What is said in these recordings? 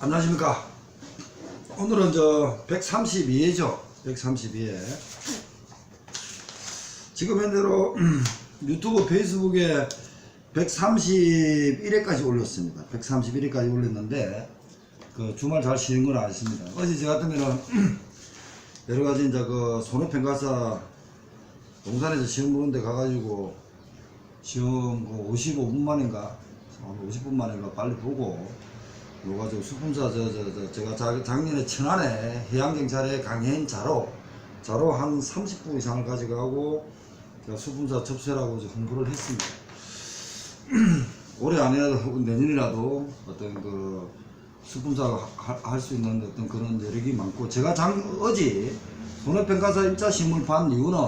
안녕하십니까. 오늘은 저 132회죠. 132회. 지금 현재로 유튜브 페이스북에 131회까지 올렸습니다. 131회까지 올렸는데 그 주말 잘 쉬는 건 아십니다. 어제 저 같으면은 여러가지 이제 그 손해평가사 동산에서 시험 보는데 가가지고 시험 그 55분 만인가 50분 만인가 빨리 보고 요 가지고 수품사 제가 작년에 천안에 해양경찰에 강해인 자로 한 30부 이상을 가져가고 제가 수품사 접수라고 홍보를 했습니다. 올해 안이라도 혹은 내년이라도 어떤 그 수품사가 할 수 있는 어떤 그런 여력이 많고, 제가 어제 손해평가사 1차 시험을 반 이유는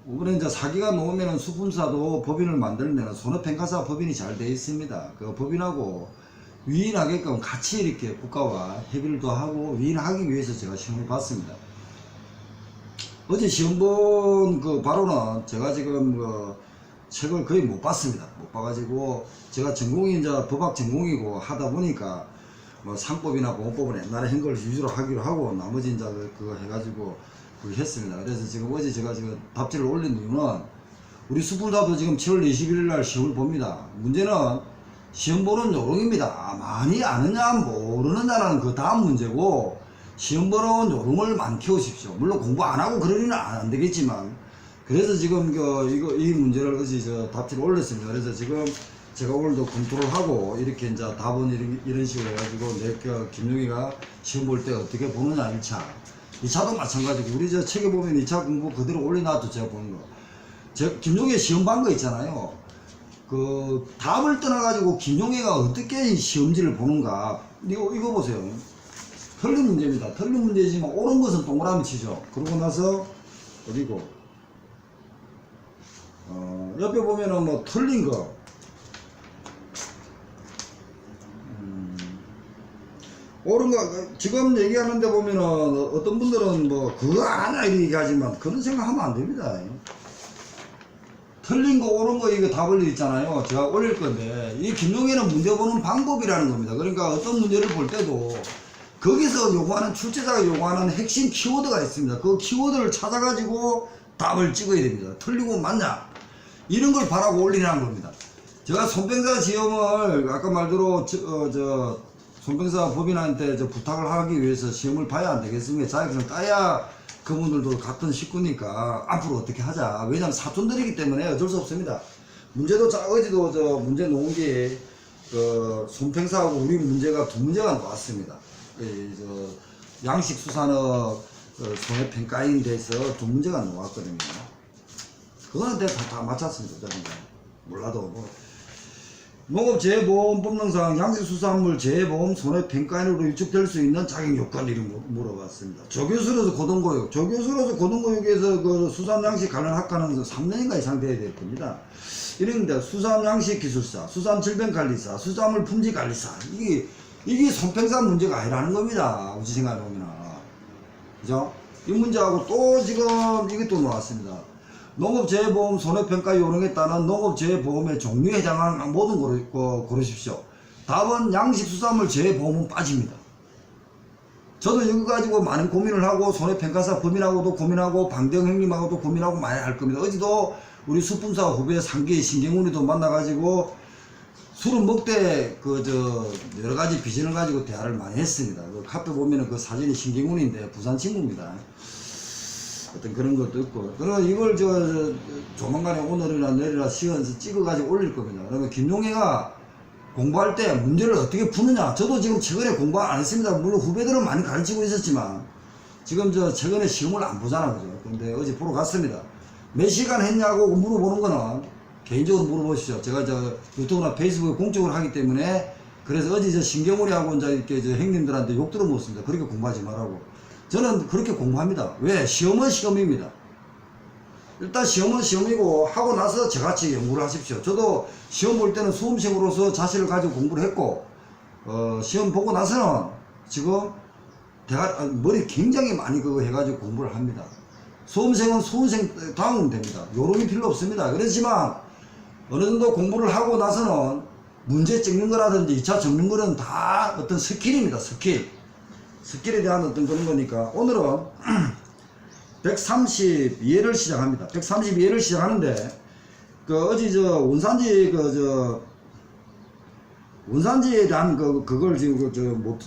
이번에 이제 사기가 놓으면 수품사도 법인을 만들면 손해평가사 법인이 잘 되어 있습니다. 그 법인하고 위인하게끔 같이 이렇게 국가와 협의를 더 하고 위인하기 위해서 제가 시험을 봤습니다. 어제 시험 본 그 바로는 제가 지금 그 책을 거의 못 봤습니다. 못 봐가지고 제가 전공이 이제 법학 전공이고 하다 보니까 뭐 상법이나 공법은 옛날에 한 걸 위주로 하기로 하고 나머지 이제 그거 해가지고 그거 했습니다. 그래서 지금 어제 제가 지금 답지를 올린 이유는 우리 수품사도 지금 7월 21일 날 시험을 봅니다. 문제는 시험 보는 요령입니다. 많이 아느냐 모르느냐는 그 다음 문제고, 시험 보는 요령을 많이 키우십시오. 물론 공부 안 하고 그러리는 안 되겠지만, 그래서 지금 이 문제를 어제 저 답지를 올렸습니다. 그래서 지금 제가 오늘도 검토를 하고 이렇게 이제 답은 이런 식으로 해가지고 김용희가 시험 볼 때 어떻게 보느냐 1차. 2차도 마찬가지고 우리 저 책에 보면 2차 공부 그대로 올려놔도 제가 보는 거. 김용희 시험 본 거 있잖아요. 그 답을 떠나가지고 김용혜가 어떻게 시험지를 보는가, 이거 보세요. 틀린 문제입니다. 틀린 문제지만 옳은 것은 동그라미 치죠. 그러고 나서 어디고 옆에 보면은 뭐 틀린 거 옳은 거 지금 얘기하는데 보면은 어떤 분들은 뭐 그거 아냐 이렇게 얘기하지만 그런 생각하면 안 됩니다. 틀린 거 옳은 거 이거 답을 있잖아요. 제가 올릴 건데 이 김용혜는 문제 보는 방법이라는 겁니다. 그러니까 어떤 문제를 볼 때도 거기서 요구하는 출제자가 요구하는 핵심 키워드가 있습니다. 그 키워드를 찾아가지고 답을 찍어야 됩니다. 틀리고 맞냐 이런 걸 바라고 올리라는 겁니다. 제가 손평사 시험을 아까 말대로 손평사 법인한테 부탁을 하기 위해서 시험을 봐야 안 되겠습니까? 자격증을 따야 그분들도 같은 식구니까 앞으로 어떻게 하자. 왜냐면 사촌들이기 때문에 어쩔 수 없습니다. 문제도 어제도 문제 놓은 게 손평사하고 우리 문제가 두 문제가 나왔습니다. 양식수산업 손해평가인 데서 두 문제가 나왔거든요. 그거는 다 맞췄습니다. 몰라도 뭐. 농업재해보험법령상 양식수산물 재해보험 손해평가인으로 위축될 수 있는 자격 요건 이런 거 물어봤습니다. 조교수로서 고등교육, 조교수로서 고등교육에서 그 수산양식 관련 학과는 3년인가 이상 돼야 될 겁니다. 이런데 수산양식기술사, 수산질병관리사, 수산물 품질관리사, 이게 손평사 문제가 아니라는 겁니다. 우리 생각해 보면. 그죠? 이 문제하고 또 지금 이것도 나왔습니다. 농업재해보험 손해평가 요령에 따른 농업재해보험의 종류에 해당하는 모든 고르십시오. 답은 양식수산물 재해보험은 빠집니다. 저도 이거 가지고 많은 고민을 하고 손해평가사 법인하고도 고민하고 방대형 형님하고도 고민하고 많이 할 겁니다. 어제도 우리 수품사 후배 상기 신경훈이도 만나가지고 술은 먹되 여러가지 비전을 가지고 대화를 많이 했습니다. 그 카페 보면은 그 사진이 신경훈인데 부산 친구입니다. 어떤 그런 것도 있고, 그러면 이걸 조만간에 오늘이나 내일이나 시간에서 찍어가지고 올릴 겁니다. 그러면 김용혜가 공부할 때 문제를 어떻게 푸느냐, 저도 지금 최근에 공부 안 했습니다. 물론 후배들은 많이 가르치고 있었지만 지금 최근에 시험을 안 보잖아, 그죠? 근데 어제 보러 갔습니다. 몇 시간 했냐고 물어보는 거는 개인적으로 물어보십시오. 제가 유튜브나 페이스북에 공적으로 하기 때문에. 그래서 어제 신경훈이하고 이렇게 형님들한테 욕 들어먹었습니다. 그렇게 공부하지 말라고. 저는 그렇게 공부합니다. 왜? 시험은 시험입니다. 일단 시험은 시험이고 하고 나서 저같이 연구를 하십시오. 저도 시험 볼 때는 수험생으로서 자신을 가지고 공부를 했고, 시험 보고 나서는 지금 머리 굉장히 많이 그거 해가지고 공부를 합니다. 수험생은 수험생 다음은 됩니다. 요령이 필요 없습니다. 그렇지만 어느 정도 공부를 하고 나서는 문제 찍는 거라든지 2차 적는 거는 다 어떤 스킬입니다. 스킬에 대한 어떤 그런 거니까 오늘은 132회를 시작합니다. 132회를 시작하는데 어제 원산지에 대한 그걸 지금 못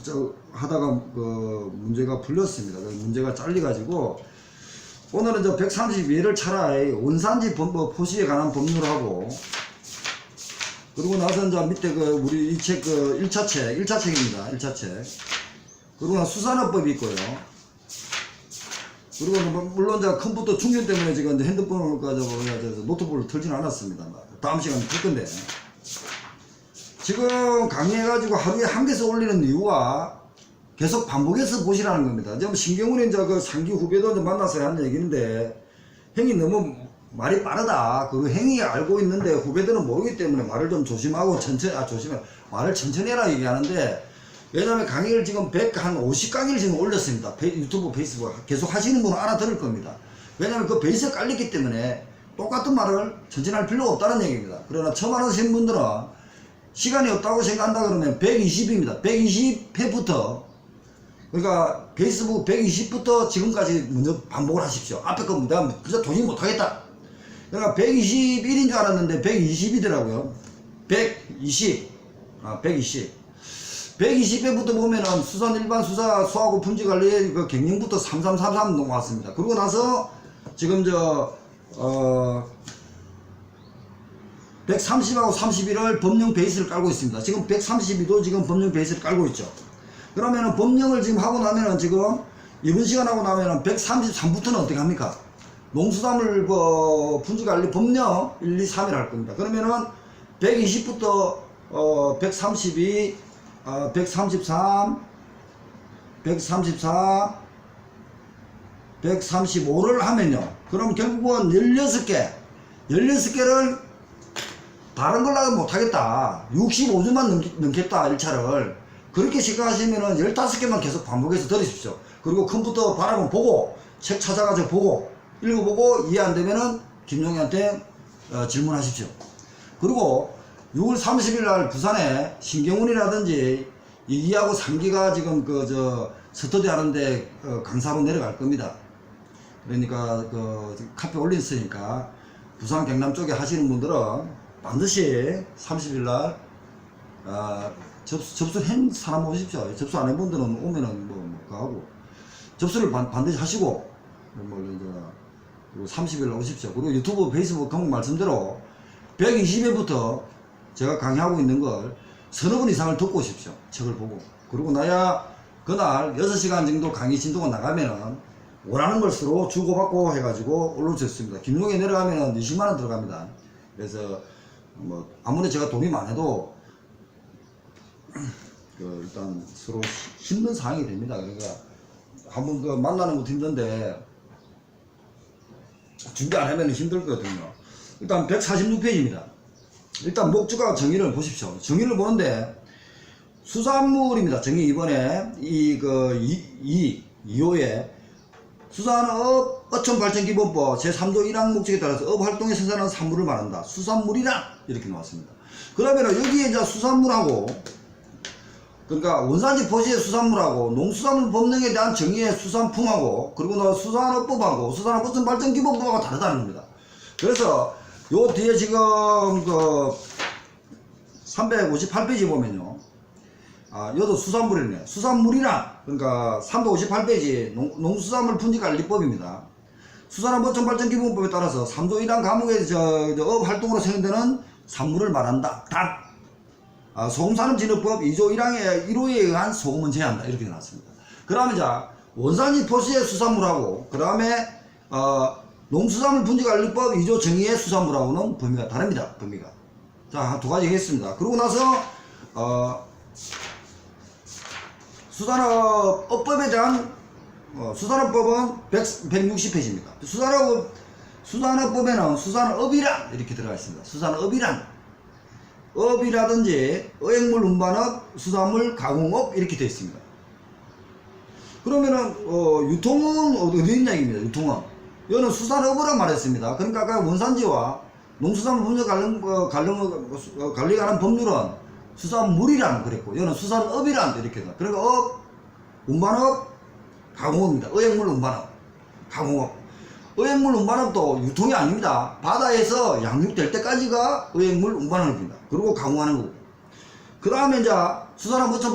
하다가 문제가 풀렸습니다. 문제가 잘려가지고 오늘은 132회를 차라리 원산지 포시에 관한 법률하고 그리고 나서 이제 밑에 우리 이 책 1차 책입니다. 1차 책. 그리고 나서 수산업법이 있고요. 그리고 물론 이제 컴퓨터 충전 때문에 지금 핸드폰을 가지고 노트북을 틀지는 않았습니다. 다음 시간에 틀 건데. 지금 강의해가지고 하루에 한 개씩 올리는 이유가 계속 반복해서 보시라는 겁니다. 지금 신경훈이 이제 상기 후배도 만나서 한 얘기인데, 형이 너무 말이 빠르다. 그 행위 알고 있는데 후배들은 모르기 때문에 말을 좀 조심하고 말을 천천히 해라 얘기하는데, 왜냐면 강의를 지금 150강의를 지금 올렸습니다. 유튜브, 페이스북 계속 하시는 분은 알아들을 겁니다. 왜냐면 그 베이스에 깔렸기 때문에 똑같은 말을 천천히 할 필요가 없다는 얘기입니다. 그러나 처음 하시는 분들은 시간이 없다고 생각한다 그러면 120입니다. 120회부터 그러니까 페이스북 120부터 지금까지 먼저 반복을 하십시오. 앞에 거 내가 진짜 도저히 못하겠다. 그러니까 121인 줄 알았는데 120이더라고요. 120. 120회부터 보면은 일반 수하고 분지관리 경영부터 3333 넘어왔습니다. 그러고 나서 지금 130하고 31을 법령 베이스를 깔고 있습니다. 지금 132도 지금 법령 베이스를 깔고 있죠. 그러면은 법령을 지금 하고 나면은 지금 이번 시간 하고 나면은 133부터는 어떻게 합니까? 농수산물 분지관리 법령 1, 2, 3일 할 겁니다. 그러면은 120부터 132, 133, 134, 135를 하면요. 그럼 결국은 16개를 다른 걸 나도 못하겠다. 65주만 넘겠다, 1차를. 그렇게 생각하시면은 15개만 계속 반복해서 들으십시오. 그리고 컴퓨터 바라보면 보고, 책 찾아가지고 보고, 읽어보고, 이해 안 되면은 김용희한테 질문하십시오. 그리고 6월 30일 날 부산에 신경훈이라든지 2기하고 3기가 지금 스터디 하는데 강사로 내려갈 겁니다. 그러니까 카페 올렸으니까 부산 경남 쪽에 하시는 분들은 반드시 30일 날 접수한 사람 오십시오. 접수 안 한 분들은 오면은 하고 접수를 반드시 하시고 그리고 30일 날 오십시오. 그리고 유튜브, 페이스북 강목 말씀대로 120회부터 제가 강의하고 있는 걸 서너 번 이상을 듣고 오십시오. 책을 보고. 그러고 나야 그날 6시간 정도 강의 진도가 나가면은 원하는 걸 서로 주고받고 해가지고 올릴 수 있습니다. 김용에 내려가면은 20만원 들어갑니다. 그래서 아무리 제가 돈이 많아도 일단 서로 힘든 상황이 됩니다. 그러니까 한번 만나는 것도 힘든데 준비 안 하면 힘들거든요. 일단 146페이지입니다. 일단 목적과 정의를 보십시오. 정의를 보는데 수산물입니다. 정의 이번에 2호에 수산업 어촌발전기본법 제3조 1항 목적에 따라서 업활동에 생산하는 산물을 말한다. 수산물이란 이렇게 나왔습니다. 그러면 여기에 이제 수산물하고 그러니까 원산지 포시의 수산물하고 농수산물 법령에 대한 정의의 수산품하고 그리고 수산업법하고 수산업 어촌발전기본법하고 다르다는 겁니다. 그래서 요 뒤에 지금 358페이지 보면요. 여도 수산물이네. 수산물이란 그러니까 358페이지 농수산물 분지관리법입니다. 수산업 어촌발전기본법에 따라서 3조 1항 과목의 업 활동으로 생성되는 산물을 말한다. 단 소금산업진흥법 2조 1항의 1호에 의한 소금은 제한한다. 이렇게 나왔습니다. 그러면 자 원산지 포시의 수산물하고 그 다음에 농수산물 분지관리법 2조 정의의 수산물하고는 범위가 다릅니다. 범위가. 자, 두 가지 했습니다. 그러고 나서 수산업법에 대한 수산업법은 160페이지입니다. 수산업법에는 수산업이란 이렇게 들어가 있습니다. 수산업이란 업이라든지 어획물 운반업, 수산물 가공업 이렇게 되어 있습니다. 그러면은 유통은 어디 있냐 입니다. 유통은 이거는 수산업이라고 말했습니다. 그러니까 아까 원산지와 농수산물 분야 관리 관한 법률은 수산물이란 그랬고, 이거는 수산업이란 이렇게 돼. 그러니까 업, 운반업, 가공업입니다. 의약물 운반업, 가공업. 의약물 운반업도 유통이 아닙니다. 바다에서 양육될 때까지가 의약물 운반업입니다. 그리고 가공하는 거고. 그 다음에 이제 수산업 어촌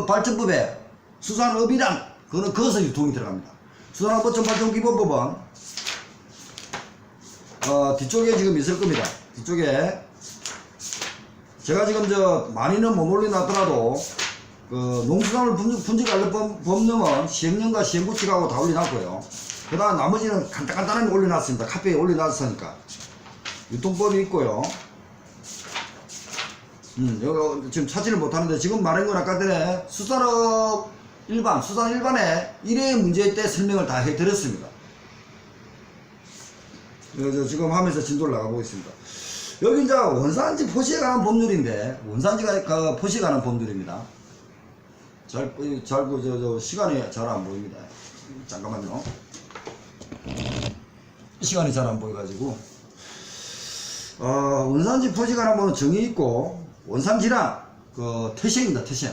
발전법에 수산업이란 그거는 거기서 유통이 들어갑니다. 수산업 어촌 발전 기본법은 뒤쪽에 지금 있을 겁니다. 뒤쪽에 제가 지금 많이는 못 올려놨더라도 농수산물 분지관리 법령은 시행령과 시행구칙하고 다 올려놨고요. 그 다음 나머지는 간단하게 올려놨습니다. 카페에 올려놨으니까. 유통법이 있고요. 여기 지금 찾지를 못하는데 지금 말한 건 아까 전에 수산 일반에 1회 문제 때 설명을 다 해드렸습니다. 지금 하면서 진도를 나가보겠습니다. 여기 이제 원산지 포시에 관한 법률인데, 원산지가 포시에 관한 법률입니다. 시간이 잘 안 보입니다. 잠깐만요. 시간이 잘 안 보여가지고. 원산지 포시에 관한 법은 정의 있고, 원산지란 태생입니다, 태생.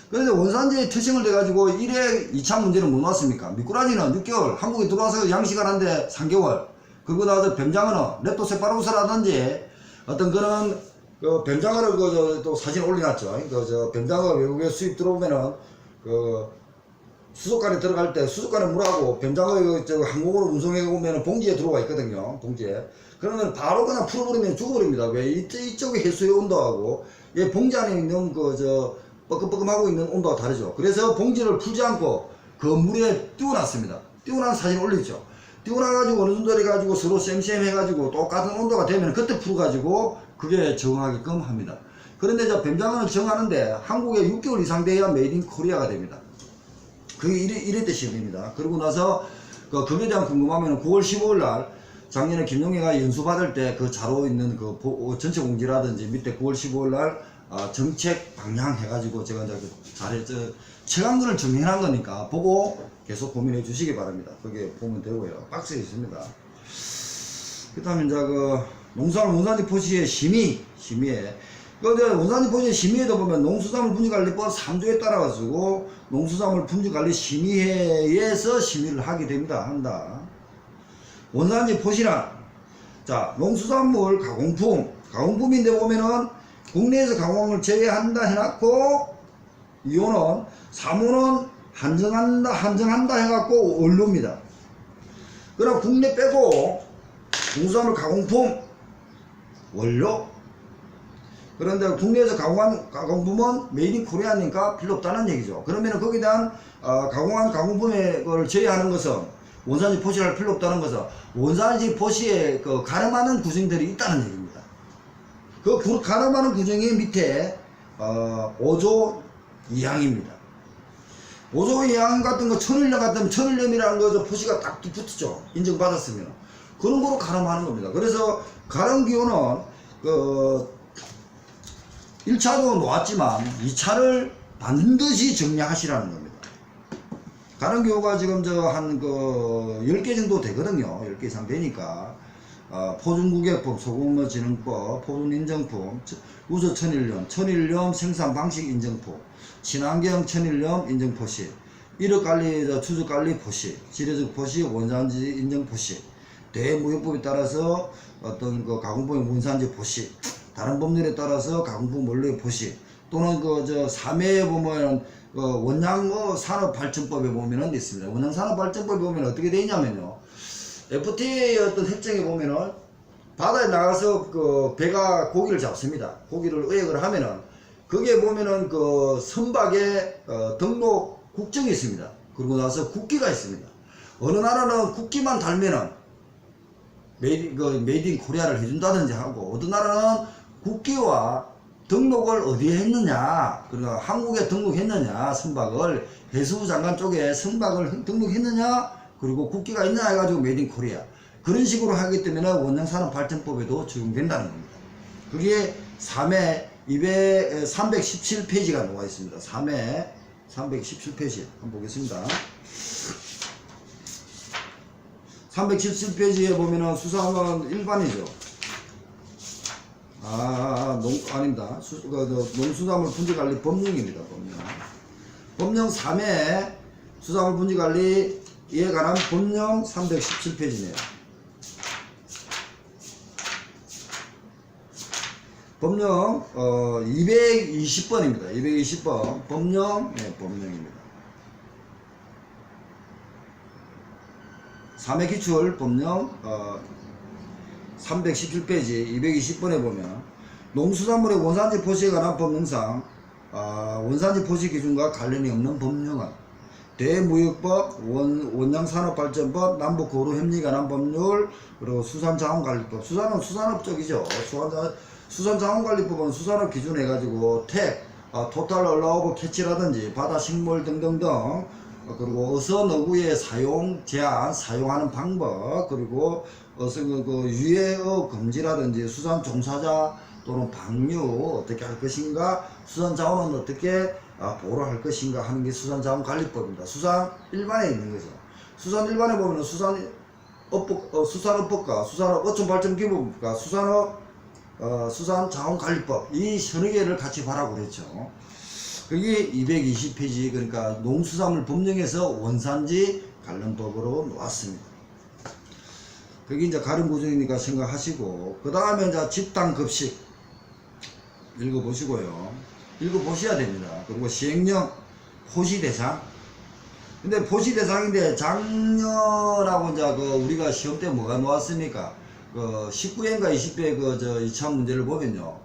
그런데 원산지의 태생을 돼가지고 1회 2차 문제는 못 놨습니까? 미꾸라지는 6개월, 한국에 들어와서 양식하는데 3개월, 그리고 나서 뱀장어는 렙토세파루스라든지 어떤 그런 뱀장어를 또 사진 올려놨죠. 뱀장어 외국에 수입 들어오면은 수족관에 들어갈 때 수족관에 물하고 뱀장어 항공으로 운송해 오면은 봉지에 들어와 있거든요. 봉지에. 그러면 바로 그냥 풀어버리면 죽어버립니다. 왜? 이쪽에 해수의 온도하고 얘 봉지 안에 있는 뻐끔뻐끔하고 있는 온도가 다르죠. 그래서 봉지를 풀지 않고 그 물에 띄워놨습니다. 띄워놓은 사진 올리죠. 띄워놔가지고 어느 정도 해가지고 서로 쌤쌤 해가지고 똑같은 온도가 되면 그때 풀어가지고 그게 적응하게끔 합니다. 그런데 뱀장어는 정하는데 한국에 6개월 이상 돼야 메이드 인 코리아가 됩니다. 그게 이래 때 시험입니다. 그러고 나서 그거에 대한 궁금하면 9월 15일 날 작년에 김용희가 연수 받을 때 그 자로 있는 전체 공지라든지 밑에 9월 15일 날 정책 방향 해가지고 제가 이제 최강근을 정리한 거니까 보고 계속 고민해 주시기 바랍니다. 거기에 보면 되고요. 박스에 있습니다. 그 다음에 이제 농수산물 원산지 포시의 심의에 원산지 포시의 심의에도 보면 농수산물 분지관리법 3조에 따라가지고 농수산물 분지관리 심의회에서 심의를 하게 됩니다. 한다. 원산지 포시란 농수산물 가공품인데 보면은 국내에서 가공을 제외한다 해놨고 2호는 3호는 한정한다 해갖고 원료입니다. 그럼 국내 빼고 농수산물 가공품 원료. 그런데 국내에서 가공한 가공품은 메이드 인 코리아니까 필요 없다는 얘기죠. 그러면 거기에 대한 가공한 가공품을 제외하는 것은 원산지 포시를 할 필요 없다는 것은 원산지 포시에 가름하는 구성들이 있다는 얘기입니다. 그 가름하는 구성이 밑에 5조 2항입니다. 5조 2항 같은 거 천일염 같으면 천일염이라는 거 포시가 딱 붙죠. 인정받았으면. 그런 거로 가름하는 겁니다. 그래서 가름 기호는 1차도 놓았지만 2차를 반드시 정리하시라는 겁니다. 가름 기호가 지금 한 10개 정도 되거든요. 10개 이상 되니까. 포준구개법, 소금어진흥법, 포준인정품, 우수천일염, 천일염 생산방식 인정포, 친환경 천일염 인정포시, 이력관리, 추적관리 포시, 지뢰적 포시, 원산지 인정포시, 대무역법에 따라서 어떤 가공품의 원산지 포시, 다른 법률에 따라서 가공품 원료의 포시, 또는 3회에 보면 원양 산업발전법에 보면은 있습니다. 원양 산업발전법에 보면 어떻게 되어 있냐면요. FTA의 어떤 협정에 보면은 바다에 나가서 배가 고기를 잡습니다. 고기를 의획을 하면은 거기에 보면은 선박에 등록 국정이 있습니다. 그리고 나서 국기가 있습니다. 어느 나라는 국기만 달면은 메이드 인 코리아를 해준다든지 하고, 어떤 나라는 국기와 등록을 어디에 했느냐, 그러니까 한국에 등록했느냐, 선박을 해수부 장관 쪽에 선박을 등록했느냐, 그리고 국기가 있냐 해가지고 메이드 인 코리아, 그런 식으로 하기 때문에 원양산업발전법에도 적용된다는 겁니다. 그게 3회 317페이지가 나와 있습니다. 3회 317페이지 한번 보겠습니다. 317페이지에 보면은 수산은 일반이죠. 아닙니다. 농수산물 분지관리 법령입니다. 법령 3회 수산물 분지관리에 관한 법령 317페이지네요. 법령 220번입니다. 220번 법령 법령입니다. 3회 기출 법령 317페이지 220번에 보면 농수산물의 원산지 표시에 관한 법령상 원산지 표시 기준과 관련이 없는 법령은 대무역법, 원양산업발전법, 남북고루협력에 관한 법률, 그리고 수산자원관리법. 수산은 수산업 쪽이죠. 수산자원관리법은 수산업 기준에 가지고 토탈 얼라우브 캐치라든지 바다 식물 등등등, 그리고 어선 어구의 사용 제한, 사용하는 방법, 그리고 어선 유해어 금지라든지 수산 종사자 또는 방류 어떻게 할 것인가, 수산 자원은 어떻게 보호할 것인가 하는 게 수산자원관리법입니다. 수산 일반에 있는 거죠. 수산 일반에 보면 수산업법과 수산업 어촌발전기본법과 수산자원관리법 이 서너 개를 같이 봐라고 그랬죠. 그게 220페이지, 그러니까 농수산물 법령에서 원산지 관련법으로 놓았습니다. 그게 이제 가령 구조이니까 생각하시고, 그 다음에 이제 집단급식 읽어보시고요. 읽어보셔야 됩니다. 그리고 시행령 포시대상. 근데 포시대상인데 작년하고 이제 우리가 시험 때 뭐가 나왔습니까? 19회인가 20회 2차 문제를 보면요.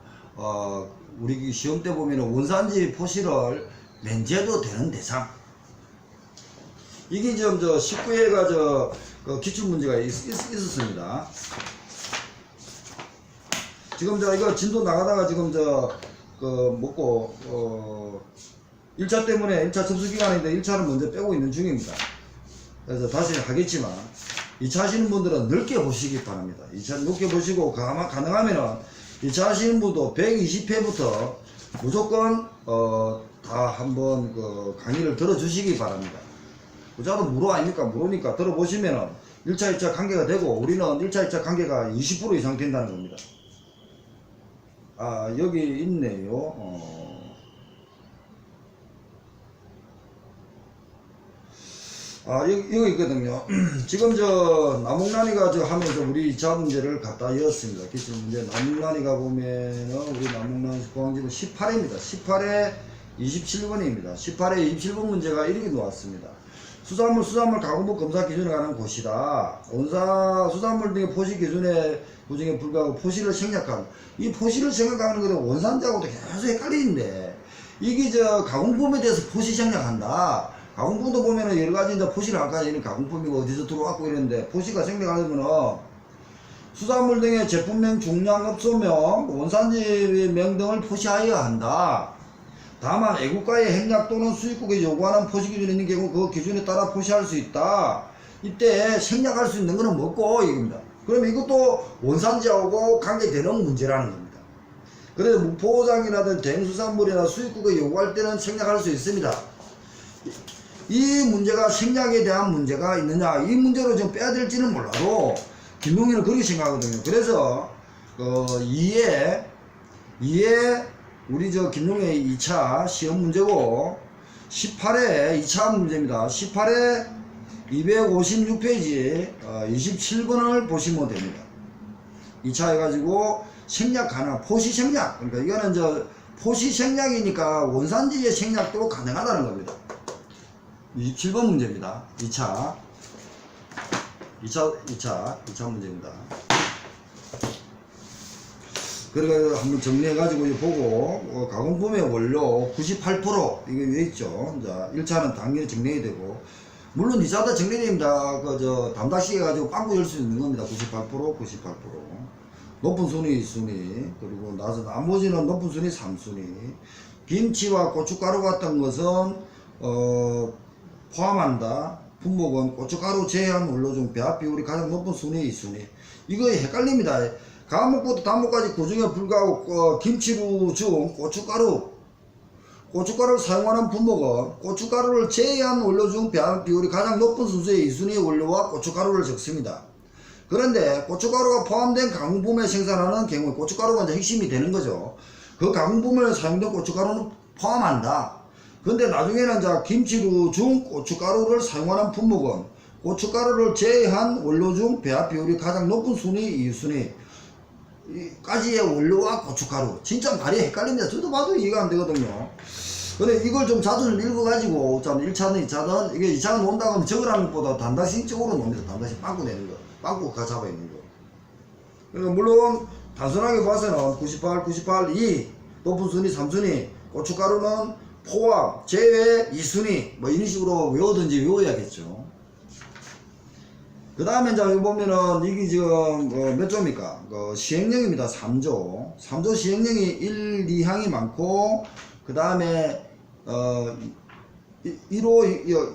우리 시험 때 보면은 원산지 포시를 면제도 되는 대상. 이게 좀 19회가 기출문제가 있었습니다. 지금 이거 진도 나가다가 지금 먹고 1차 때문에 1차 접수 기간인데 1차를 먼저 빼고 있는 중입니다. 그래서 다시 하겠지만 2차 하시는 분들은 넓게 보시기 바랍니다. 2차 넓게 보시고 가능하면은 2차 하시는 분도 120회부터 무조건 다 한번 강의를 들어주시기 바랍니다. 저도 무료 아닙니까? 무료니까 들어보시면은 1차 2차 관계가 되고, 우리는 1차 2차 관계가 20% 이상 된다는 겁니다. 여기 있네요. 여기 있거든요. 지금 나목란이가 하면서 우리 2차 문제를 갖다 이었습니다. 기출 문제. 나목란이가 보면은 우리 나목란이 공항지문 18회입니다. 18회 27번입니다. 18회 27번 문제가 이렇게 나왔습니다. 수산물 가공법 검사 기준에 관한 고시다. 수산물 등의 포시 기준에 구정에 불구하고 포시를 생략한, 이 포시를 생략하는 것은 원산지하고도 계속 헷갈리는데, 이게 가공법에 대해서 포시 생략한다. 가공법도 보면은 여러 가지 포시를 할까, 이런 가공법이고 어디서 들어왔고 이랬는데, 포시가 생략하려면은 수산물 등의 제품명, 중량, 업소명, 원산지명 등을 포시하여야 한다. 다만 애국가의 행약 또는 수입국에 요구하는 포시 기준이 있는 경우 그 기준에 따라 포시할 수 있다. 이때 생략할 수 있는 것은 뭐고 이겁니다. 그럼 이것도 원산지하고 관계되는 문제라는 겁니다. 그래서 무포장이라든 대행수산물이나 수입국에 요구할 때는 생략할 수 있습니다. 이 문제가 생략에 대한 문제가 있느냐, 이 문제로 좀 빼야 될지는 몰라도 김용희는 그렇게 생각하거든요. 그래서 2에 우리 김용희 2차 시험 문제고, 18회 2차 문제입니다. 18회 256페이지 27번을 보시면 됩니다. 2차 해가지고 생략 가능, 포시 생략. 그러니까 이거는 포시 생략이니까 원산지의 생략도 가능하다는 겁니다. 27번 문제입니다. 2차 문제입니다. 그래서 한번 정리해가지고 보고, 가공품의 원료 98% 이게 왜 있죠? 자, 1차는 당연히 정리해야 되고, 물론 2차도 정리됩니다. 담닥식 해가지고 빵꾸 열 수 있는 겁니다. 98%. 높은 순위 2순위, 그리고 나머지는 높은 순위 3순위. 김치와 고춧가루 같은 것은 포함한다. 분목은 고춧가루 제한 원료 중 배합 비율이 가장 높은 순위 2순위. 이거 헷갈립니다. 가목부터 단목까지 구중에 불과하고, 김치류 중 고춧가루를 사용하는 분목은 고춧가루를 제외한 원료 중 배합 비율이 가장 높은 순서의 2순위의 원료와 고춧가루를 적습니다. 그런데 고춧가루가 포함된 가공품에 생산하는 경우에 고춧가루가 이제 핵심이 되는 거죠. 그 가공품에 사용된 고춧가루는 포함한다. 근데 나중에는 이제 김치류 중 고춧가루를 사용하는 품목은 고춧가루를 제외한 원료 중 배합 비율이 가장 높은 순위 2순위 까지의 원료와 고춧가루. 진짜 말이 헷갈립니다. 저도 봐도 이해가 안 되거든요. 근데 이걸 좀 자주 좀 읽어가지고, 좀 1차든 2차든, 이게 2차는 논다고 하면 적으라는 것보다 단다식적으로 놉니다. 단다식 빵꾸 내는 거. 빵꾸가 잡아있는 거. 그러니까 물론, 단순하게 봐서는 98, 98, 2, 높은 순위 3순위, 고춧가루는 포함, 제외 2순위, 뭐 이런 식으로 외우든지 외워야겠죠. 그 다음에 이제 여기 보면은 이게 지금 몇 조입니까? 시행령입니다. 3조. 3조 시행령이 1, 2항이 많고, 그 다음에 1호,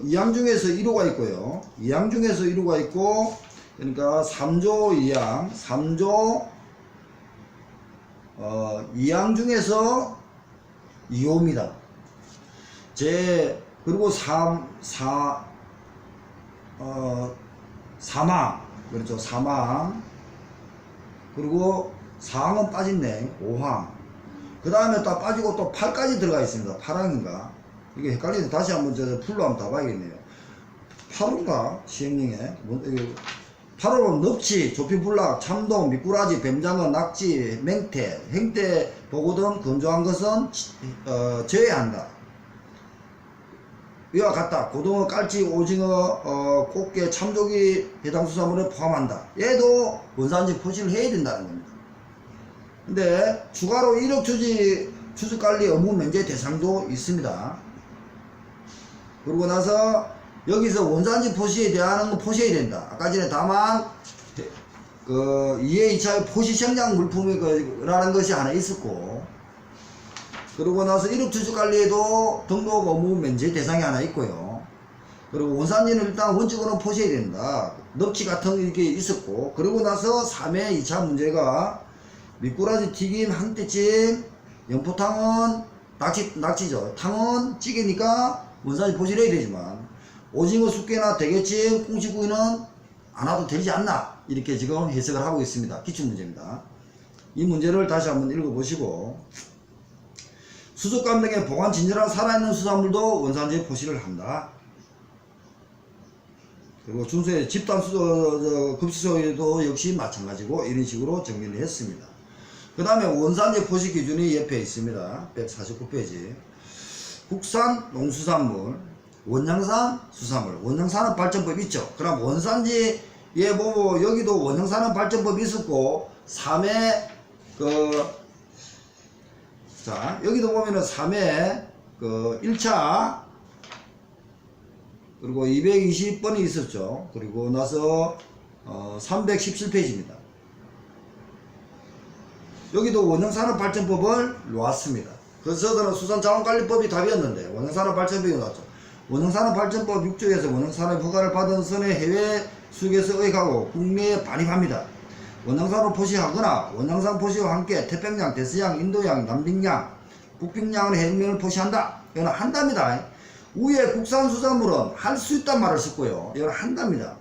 2항 중에서 1호가 있고요. 2항 중에서 1호가 있고, 그러니까 3조 2항, 3조 2항 중에서 2호입니다. 그리고 3항, 그렇죠. 3항. 그리고 4항은 빠졌네. 5항. 그 다음에 또 빠지고 또 8까지 들어가 있습니다. 8항인가? 이게 헷갈리는데 다시 한번 풀로 한번 다 봐야겠네요. 8호인가? 시행령에. 8호는 넙치, 조피불락, 참돔, 미꾸라지, 뱀장어, 낙지, 맹태, 행태, 보고 등 건조한 것은 제외한다. 이와 같다. 고등어, 깔치, 오징어, 꽃게, 참조기 해당 수산물에 포함한다. 얘도 원산지 표시를 해야 된다는 겁니다. 근데 추가로 이력 추적관리 의무 면제 대상도 있습니다. 그러고 나서 여기서 원산지 표시에 대한 건 표시해야 된다. 아까 전에 다만 2회 2차의 포시 생장 물품이라는 것이 하나 있었고, 그러고 나서 이력 추적관리에도 등록 의무 면제 대상이 하나 있고요. 그리고 원산지는 일단 원칙으로는 포시해야 된다. 넙치 같은 게 있었고, 그러고 나서 3회 2차 문제가 미꾸라지 튀김 한 때쯤, 영포탕은 낙지죠. 탕은 찌개니까 원산지 포시를 해야 되지만, 오징어 숙회나 대게찜, 꽁치구이는 안 와도 되지 않나, 이렇게 지금 해석을 하고 있습니다. 기출문제입니다. 이 문제를 다시 한번 읽어보시고, 수족관 등의 보관 진열한 살아있는 수산물도 원산지에 표시를 한다. 그리고 준수의 집단 급식소에도 역시 마찬가지고, 이런 식으로 정리를 했습니다. 그 다음에 원산지 표시 기준이 옆에 있습니다. 149페이지. 국산 농수산물, 원양산 수산물, 원양산업 발전법 있죠. 그럼 원산지에 보고 여기도 원양산업 발전법이 있었고, 3회 자, 여기도 보면은 3회 1차 그리고 220번이 있었죠. 그리고 나서 317페이지입니다. 여기도 원형산업발전법을 놓았습니다. 그래서 저는 수산자원관리법이 답이었는데 원형산업발전법이 나왔죠. 원형산업발전법 6조에서 원형산업 허가를 받은 선의 해외 수역에서 의하고 국내에 반입합니다. 원양산을 포시하거나 원양산 포시와 함께 태평양, 대서양, 인도양, 남빙양, 북빙양의 해역면을 포시한다. 이거는 한답니다. 위에 국산수산물은 할 수 있단 말을 썼고요. 이건 한답니다.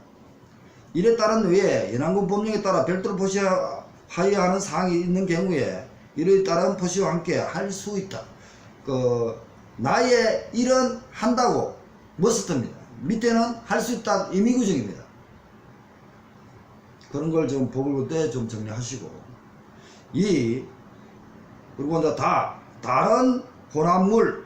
이에 따른 외에 연안군 법령에 따라 별도로 포시하여야 하는 사항이 있는 경우에 이에 따른 포시와 함께 할 수 있다. 나의 일은 한다고 머스트입니다. 밑에는 할 수 있다 임의구정입니다. 그런 걸 좀 법을 볼 때 좀 정리하시고, 그리고 이제 다른 혼합물,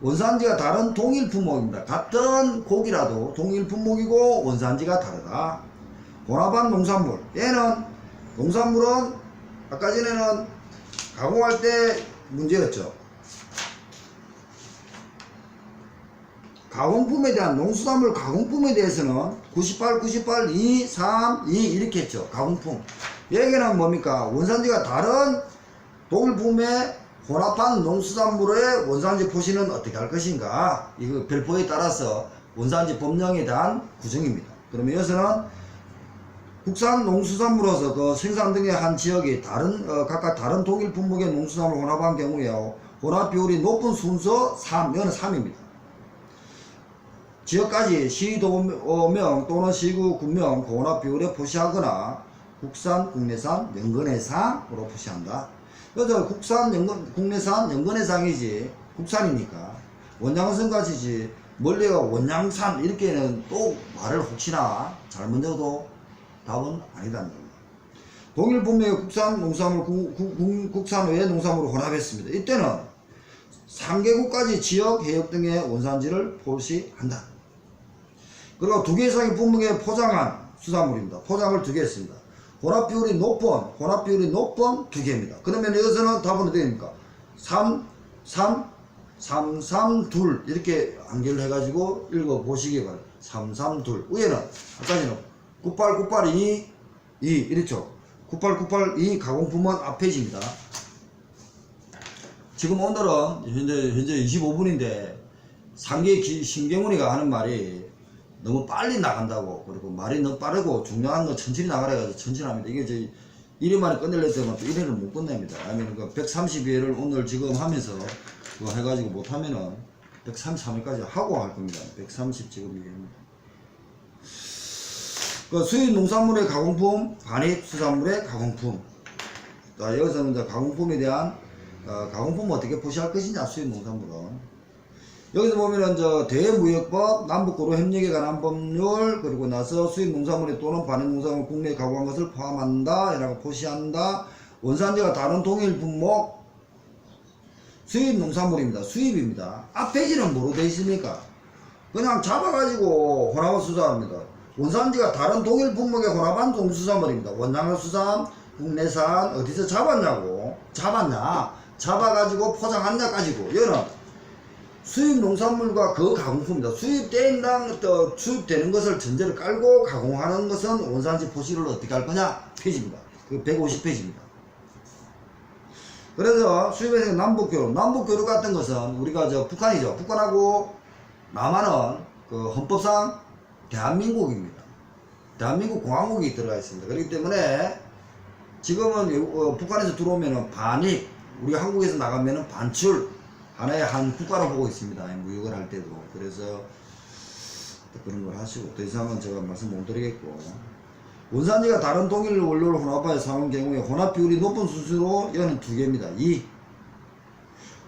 원산지가 다른 동일 품목입니다. 같은 고기라도 동일 품목이고 원산지가 다르다. 혼합한 농산물, 얘는 농산물은 아까 전에는 가공할 때 문제였죠. 가공품에 대한 농수산물 가공품에 대해서는 98, 98, 2, 3, 2 이렇게 했죠. 가공품. 여기는 뭡니까? 원산지가 다른 동일품의 혼합한 농수산물의 원산지 표시는 어떻게 할 것인가? 이거 별표에 따라서 원산지 법령에 대한 구정입니다. 그러면 여기서는 국산 농수산물로서 그 생산 등의 한 지역이 각각 다른 동일 품목의 농수산물을 혼합한 경우에 혼합 비율이 높은 순서 3, 이거는 3입니다. 지역까지 시도명 또는 시구 군명 고원화 비율에 표시하거나 국산, 국내산, 연근해상으로 표시한다. 그래서 국산, 국내산, 연근해상이지 국산이니까 원양어선 가지지 멀리가 원양산 이렇게는 또 말을 혹시나 잘못 넣어도 답은 아니다는 겁니다. 동일 분명히 국산 농산물, 국산 외의 농산물을 혼합했습니다. 이때는 3개국까지 지역, 해역 등의 원산지를 표시한다. 그리고 2개 이상의 분명에 포장한 수산물입니다. 포장을 2개 했습니다. 혼합 비율이 높은 2개입니다. 그러면 여기서는 답은 어떻게 됩니까? 3, 3, 3, 3, 2 이렇게 암기를 해가지고 읽어보시기 바랍니다. 3, 3, 2 위에는 아까는 98, 98, 2, 2 이랬죠. 98, 98, 2 가공품은 앞페이지입니다. 지금 오늘은 현재 25분인데 상계 신경훈이가 하는 말이 너무 빨리 나간다고, 그리고 말이 너무 빠르고 중요한 거 천천히 나가라 해가지고 천천히 합니다. 이게 저희 1회만에 끝내려 했으면 또 1회를 못 끝냅니다. 아니면 그 132회를 오늘 지금 하면서 그거 해가지고 못하면은 133회까지 하고 할 겁니다. 130 지금 얘기합니다. 그 수입 농산물의 가공품, 반입 수산물의 가공품. 자, 여기서는 이제 가공품에 대한 가공품 어떻게 표시할 것이냐, 수입 농산물은. 여기서 보면은 대무역법, 남북고로 협력에 관한 법률, 그리고 나서 수입 농산물에 또는 반입 농산물 국내에 가공한 것을 포함한다, 이라고 표시한다. 원산지가 다른 동일 품목, 수입 농산물입니다. 수입입니다. 앞페이지는 뭐로 되어 있습니까? 그냥 잡아가지고 혼합 수산합니다. 원산지가 다른 동일 품목의 혼합한 동수산물입니다. 원양어수산, 국내산, 어디서 잡았냐고. 잡아가지고 포장한다 가지고. 얘는 수입 농산물과 그 가공품입니다. 수입되는 것을 전제를 깔고 가공하는 것은 원산지 표시를 어떻게 할 거냐? 페이지입니다. 그 150페이지입니다. 그래서 수입에서 남북교류 같은 것은 우리가 북한이죠. 북한하고 남한은 그 헌법상 대한민국입니다. 대한민국 공화국이 들어가 있습니다. 그렇기 때문에 지금은 북한에서 들어오면은 반입, 우리 한국에서 나가면은 반출, 하나의 한 국가로 보고 있습니다. 무역을 할 때도. 그래서 그런 걸 하시고, 더 이상은 제가 말씀 못 드리겠고, 원산지가 다른 동일 원료를 혼합하여 사용한 경우에 혼합 비율이 높은 순수로 얘는 2개입니다. 2.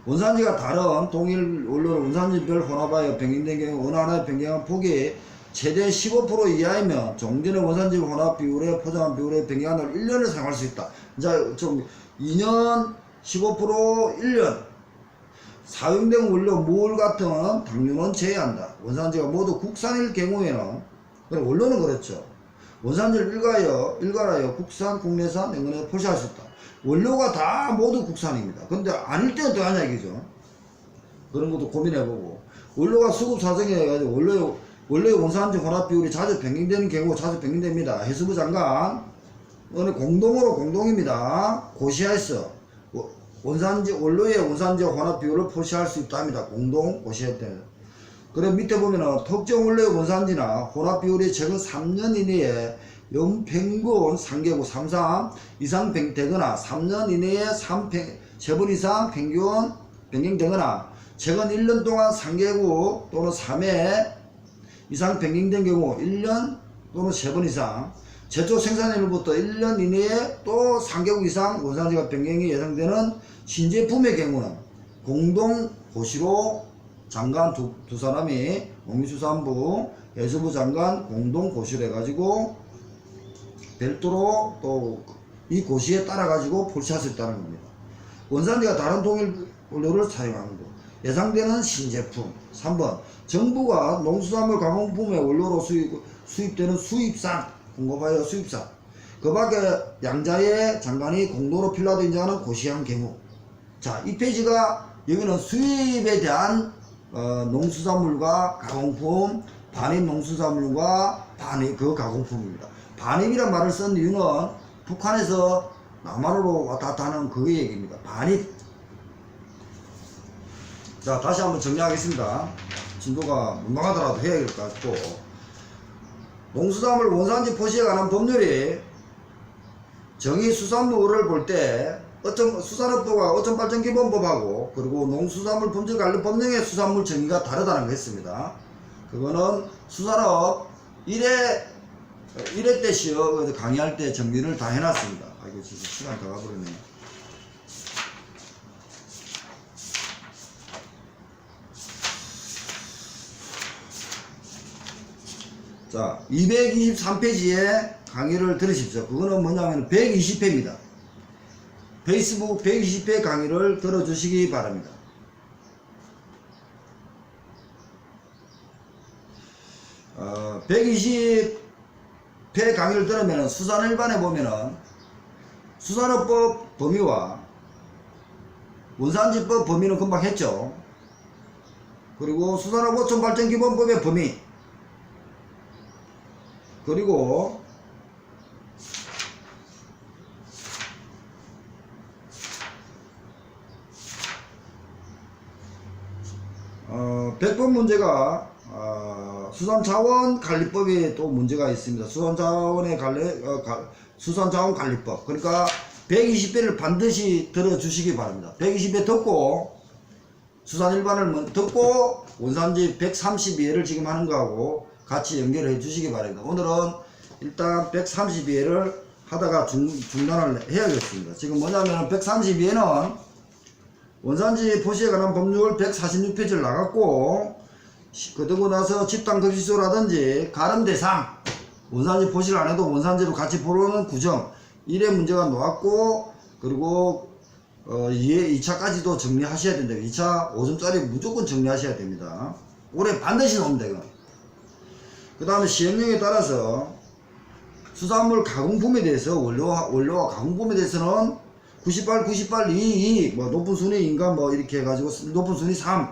원산지가 다른 동일 원료를 원산지별 혼합하여 변경된 경우 어느 하나의 변경한 폭이 최대 15% 이하이면 종전의 원산지 혼합 비율에 포장한 비율에 변경한 날 1년을 사용할 수 있다. 이제 좀 2년, 15%, 1년. 사용된 원료 물 같은 당류는 제외한다. 원산지가 모두 국산일 경우에는, 원료는 그렇죠. 원산지를 일괄하여 국산, 국내산, 연근에 표시할 수 있다. 원료가 다 모두 국산입니다. 근데 아닐 때는 또 하냐 이거죠. 그런 것도 고민해보고. 원료가 수급 사정해가지고 원료의 원산지 혼합 비율이 자주 변경되는 경우 자주 변경됩니다. 해수부 장관 오늘 공동입니다. 고시하였어. 원료의 원산지 원합 비율을 표시할 수 있답니다. 공동 고시할 때는. 그래 밑에 보면은 특정 원료의 원산지나 혼합 비율이 최근 3년 이내에 연평균 3개국 3 이상 되거나 3년 이내에 3번 이상 평균 변경되거나 최근 1년 동안 3개국 또는 3회 이상 변경된 경우 1년 또는 3번 이상 제조 생산일부터 1년 이내에 또 3개국 이상 원산지가 변경이 예상되는 신제품의 경우는 공동 고시로 장관 두 사람이 농림수산부, 해수부 장관 공동 고시를 해가지고 별도로 또 이 고시에 따라 가지고 표시할 수 있다는 겁니다. 원산지가 다른 동일 원료를 사용하는 것. 예상되는 신제품. 3번 정부가 농수산물 가공품의 원료로 수입되는 수입산 공급하여 수입산. 그 밖에 양자의 장관이 공동으로 필요하다 인정하는 고시한 경우. 자, 이 페이지가 여기는 수입에 대한 농수산물과 가공품, 반입 농수산물과 반입 그 가공품입니다. 반입이란 말을 쓴 이유는 북한에서 남한으로 왔다 갔다 하는 그 얘기입니다. 반입. 자, 다시 한번 정리하겠습니다. 진도가 민망하더라도 해야 될 것 같고, 농수산물 원산지 표시에 관한 법률이 정의수산물을 볼 때 수산업부가 어촌발전기본법하고 그리고 농수산물 품질 관련 법령의 수산물 정의가 다르다는 거 했습니다. 그거는 수산업 1회 때 시험 강의할 때 정리를 다 해놨습니다. 아이고 진짜 시간 다 가버렸네. 자, 223페이지에 강의를 들으십시오. 그거는 뭐냐면 120회입니다. 페이스북 120회 강의를 들어주시기 바랍니다. 120회 강의를 들으면 수산일반에 보면은 수산업법 범위와 원산지법 범위는 금방 했죠. 그리고 수산업어촌발전기본법의 범위, 그리고 100번 문제가 수산자원관리법에 또 문제가 있습니다. 수산자원관리법. 그러니까 120회를 반드시 들어주시기 바랍니다. 120회 듣고 수산일반을 듣고 원산지 132회를 지금 하는 거하고 같이 연결해 주시기 바랍니다. 오늘은 일단 132회를 하다가 중단을 해야겠습니다. 지금 뭐냐면 132회는 원산지 포시에 관한 법률 146페이지를 나갔고, 그러고 나서 집단급식소라든지 가름대상, 원산지 포시를 안 해도 원산지로 같이 보러오는 구정 1회 문제가 나왔고, 그리고 2차까지도 정리하셔야 된다. 2차 5점짜리 무조건 정리하셔야 됩니다. 올해 반드시 나옵니다. 이거. 그 다음에 시행령에 따라서 수산물 가공품에 대해서 원료와 가공품에 대해서는 98, 98, 2, 뭐 높은 순위 인간 뭐 이렇게 해가지고 높은 순위 3.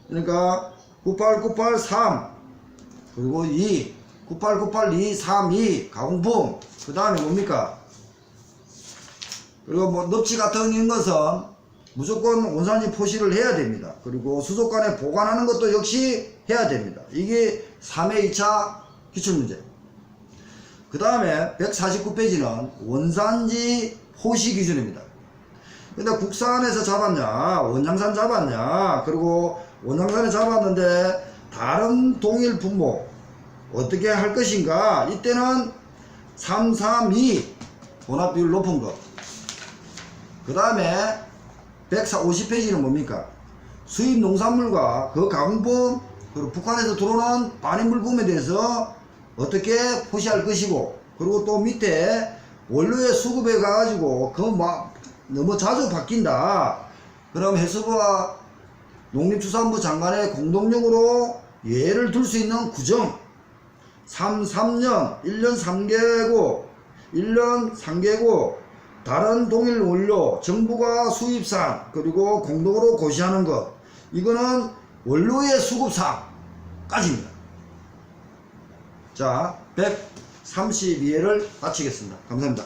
그러니까 98, 98, 3 그리고 2, 98, 98, 2, 3, 2 가공품. 그 다음에 뭡니까? 그리고 뭐 넙치 같은 것은 무조건 원산지 포시를 해야 됩니다. 그리고 수족관에 보관하는 것도 역시 해야 됩니다. 이게 3회 2차 기출문제. 그 다음에 149페이지는 원산지 포시 기준입니다. 근데 국산에서 잡았냐, 원양산 잡았냐, 그리고 원양산에 잡았는데 다른 동일 품목 어떻게 할 것인가. 이때는 332 혼합비율 높은 것. 그 다음에 150페이지는 뭡니까? 수입 농산물과 그 가공품, 그리고 북한에서 들어오는 반입물품에 대해서 어떻게 포시할 것이고, 그리고 또 밑에 원료의 수급에 가가지고 그 막 너무 자주 바뀐다. 그럼 해수부와 농림축산부 장관의 공동령으로 예를 들 수 있는 구정 3년 1년 3개고 1년 3개고 다른 동일 원료 정부가 수입상 그리고 공동으로 고시하는 것, 이거는 원료의 수급사까지입니다. 자, 132회를 마치겠습니다. 감사합니다.